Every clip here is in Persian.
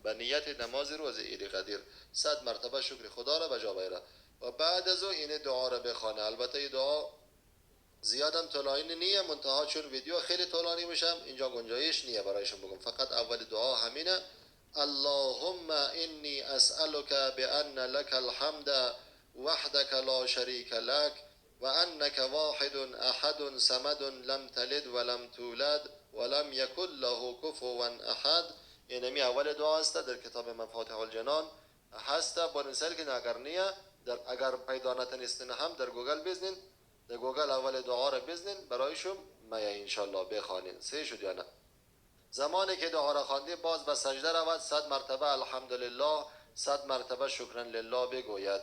به نیت نماز روز عید قدیر 100 مرتبه شکر خدا را به جا بیاره و بعد از او این دعا را بخوانه. البته این دعا زیادم طولانی نیه، منتها چون ویدیو خیلی طولانی میشم اینجا گنجایش نیه برایشون بگم. فقط اول دعا همینه: اللهم انی اسألك بأن لك الحمد وحدك لا شريك لك وأنك واحد أحد صمد لم تلد ولم تولد ولم يكن له كفوا أحد. اینمی اول دعا است، در کتاب مفاتیح الجنان هست. با نسل که اگر نیه، اگر پیدا نتونستین هم در گوگل بزنین، در گوگل اول دعا را بزنین برایشون مایه انشالله بخوانین. سه شد یا نه؟ زمانی که دعا را خواندی باز به سجده رود، 100 مرتبه الحمدلله، 100 مرتبه شکرا لله بگوید.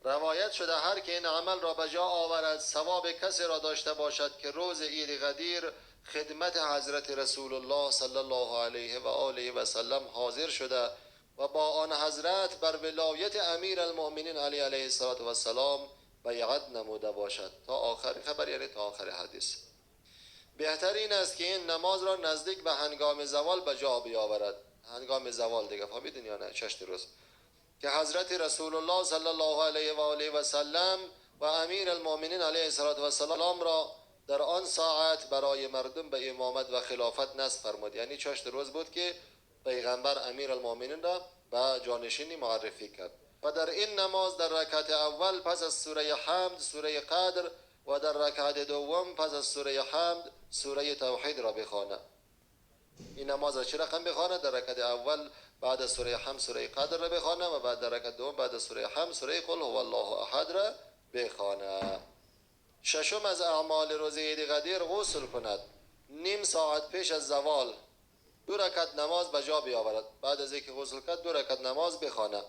روایت شده هر که این عمل را به جا آورد ثواب کسی را داشته باشد که روز عید قدیر خدمت حضرت رسول الله صلی الله علیه و آله و سلم حاضر شده و با آن حضرت بر ولایت امیر المؤمنین علی علیه السلام بیعت نموده باشد. تا آخر خبر، یعنی تا آخر حدیث. بهترین است که این نماز را نزدیک به هنگام زوال به جا بیاورد. هنگام زوال دیگه فهمیدین یا نه؟ چشت روز که حضرت رسول الله صلی الله علیه و آله و سلم و امیر المؤمنین علیه السلام را در آن ساعت برای مردم به امامت و خلافت نصب فرمود. یعنی چشت روز بود که پیغمبر امیر المؤمنین را به جانشینی معرفی کرد. و در این نماز در رکعت اول پس از سوره حمد سوره قدر و در رکعت دوم پس از سوره حمد سوره توحید را بخواند. این نماز را چه رقم بخوانه؟ در رکعت اول بعد از سوره حمد سوره قدر را بخوانه و بعد در رکعت دوم بعد از سوره حمد سوره قل هو الله احد را بخوانه. ششم از اعمال روز عید قدیر غسل کند. نیم ساعت پیش از زوال 2 رکعت نماز به جا بیاورد. بعد از اینکه غسل کرد 2 رکعت نماز بخوانه.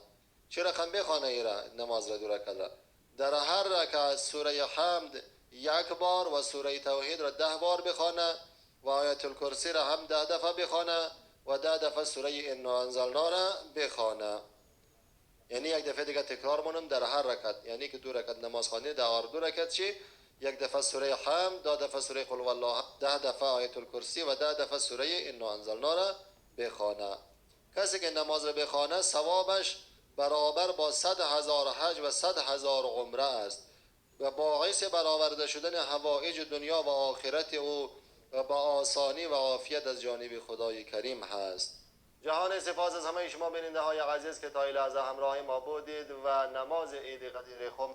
چه رقم بخوانه این نماز را؟ 2 رکعت را در هر رکعت سوره حمد 1 بار و سوره توحید را 10 بار بخوانه و آیت الکرسی را هم 10 دفعه بخوانه و 10 دفعه سوره انا انزلنا را بخوانه. یعنی یک دفعه دیگه تکرار مونم در هر رکعت، یعنی که 2 رکعت نماز خوانید در هر 2 رکعت چی؟ 1 دفعه سوره حمد، 10 دفعه سوره قل والله، 10 دفعه آیت الکرسی و 10 دفعه سوره انا انزلنا را بخوانه. کسی که نماز را بخوانه ثوابش برابر با 100,000 حج و 100,000 عمره است و باعث برآورده شدن حوائج دنیا و آخرت او و با آسانی و عافیت از جانب خدای کریم هست. جهان سپاس از همه شما بیننده های عزیز که تا این لحظه همراه ما بودید و نماز عید قدیر خم